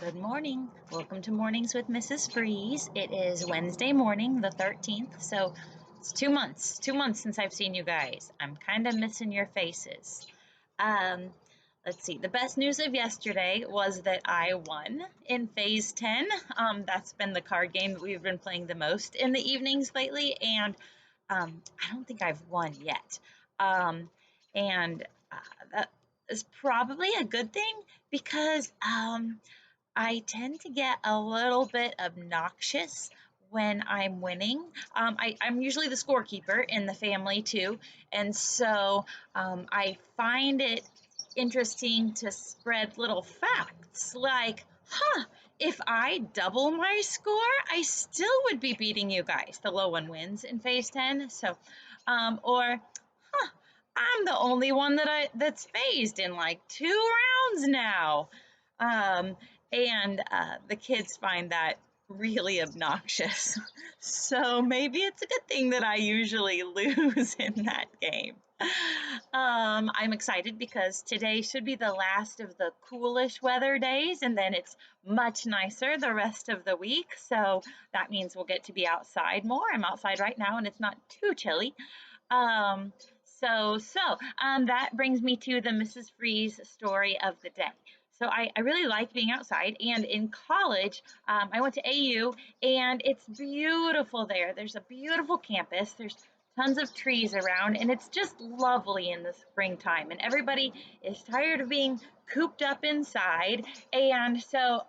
Good morning. Welcome to Mornings with Mrs. Freeze. It is Wednesday morning, the 13th, so it's 2 months. 2 months since I've seen you guys. I'm kind of missing your faces. Um, let's see. The best news of yesterday was that I won in Phase 10. That's been the card game that we've been playing the most in the evenings lately, and I don't think I've won yet. And that is probably a good thing because I tend to get a little bit obnoxious when I'm winning. I'm usually the scorekeeper in the family too, and so I find it interesting to spread little facts like, if I double my score, I still would be beating you guys. The low one wins in phase 10. So, or, I'm the only one that's phased in like 2 rounds now. Um, and the kids find that really obnoxious. So maybe it's a good thing that I usually lose in that game. I'm excited because today should be the last of the coolish weather days, and then it's much nicer the rest of the week. So that means we'll get to be outside more. I'm outside right now, and it's not too chilly. Um, so that brings me to the Mrs. Freeze story of the day. So I really like being outside, and in college, I went to AU, and it's beautiful there. There's a beautiful campus. There's tons of trees around, and it's just lovely in the springtime. And everybody is tired of being cooped up inside, and so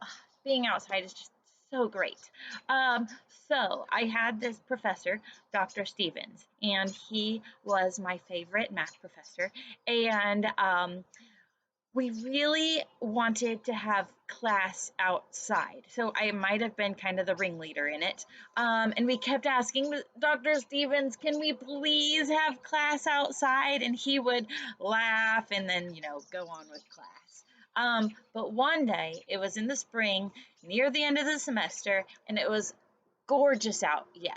being outside is just so great. Um, so I had this professor, Dr. Stevens, and he was my favorite math professor. And we really wanted to have class outside. So I might have been kind of the ringleader in it. And we kept asking Dr. Stevens, can we please have class outside? And he would laugh and then, go on with class. But one day, it was in the spring, near the end of the semester, and it was gorgeous out. Yeah,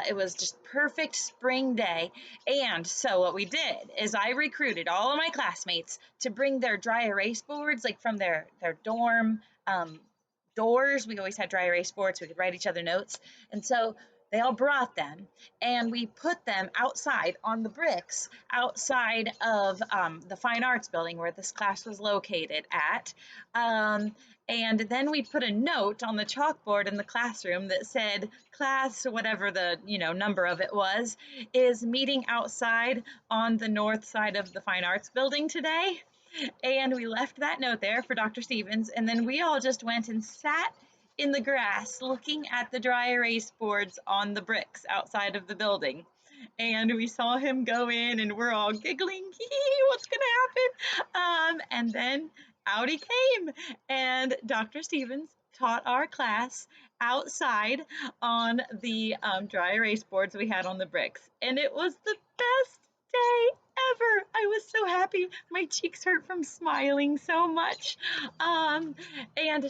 it was just perfect spring day. And so what we did is I recruited all of my classmates to bring their dry erase boards, like from their dorm doors. We always had dry erase boards, so we could write each other notes. And so they all brought them, and we put them outside on the bricks outside of the fine arts building where this class was located at. Um, and then we put a note on the chalkboard in the classroom that said, class, whatever the number of it was, is meeting outside on the north side of the fine arts building today. And we left that note there for Dr. Stevens, and then we all just went and sat in the grass looking at the dry erase boards on the bricks outside of the building. And we saw him go in, and we're all giggling, what's gonna happen? And then out he came, and Dr. Stevens taught our class outside on the dry erase boards we had on the bricks. And it was the best day ever. I was so happy. My cheeks hurt from smiling so much. And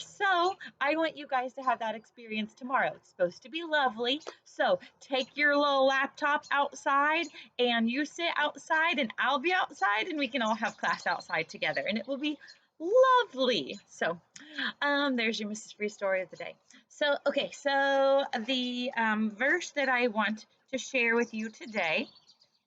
so I want you guys to have that experience tomorrow. It's supposed to be lovely. So take your little laptop outside, and you sit outside, and I'll be outside, and we can all have class outside together, and it will be lovely. So there's your Mrs. Free story of the day. So, okay, so the verse that I want to share with you today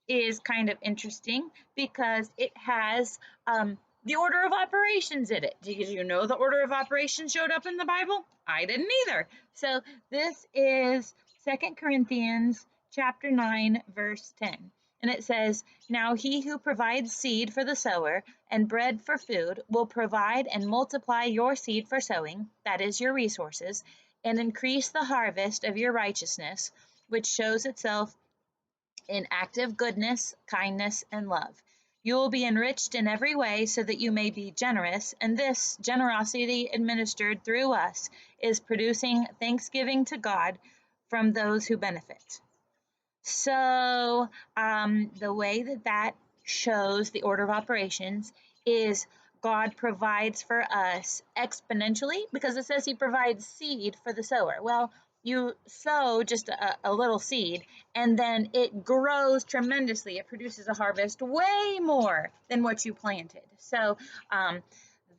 is kind of interesting because it has the order of operations in it. Did you know the order of operations showed up in the Bible? I didn't either. So this is 2 Corinthians chapter 9, verse 10. And it says, now he who provides seed for the sower and bread for food will provide and multiply your seed for sowing, that is your resources, and increase the harvest of your righteousness, which shows itself in active goodness, kindness, and love. You will be enriched in every way so that you may be generous, and this generosity administered through us is producing thanksgiving to God from those who benefit. So the way that shows the order of operations is God provides for us exponentially, because it says he provides seed for the sower. Well, you sow just a little seed, and then it grows tremendously. It produces a harvest way more than what you planted. So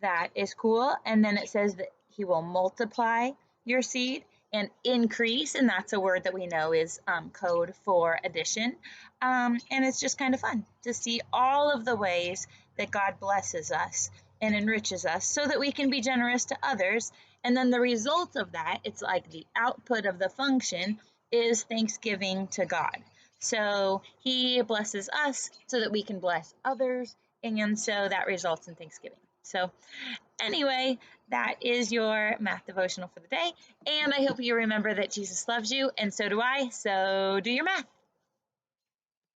that is cool. And then it says that He will multiply your seed and increase, and that's a word that we know is code for addition. And it's just kind of fun to see all of the ways that God blesses us and enriches us so that we can be generous to others. And then the result of that, it's like the output of the function is thanksgiving to God. So he blesses us so that we can bless others. And so that results in thanksgiving. So anyway, that is your math devotional for the day. And I hope you remember that Jesus loves you, and so do I. So do your math.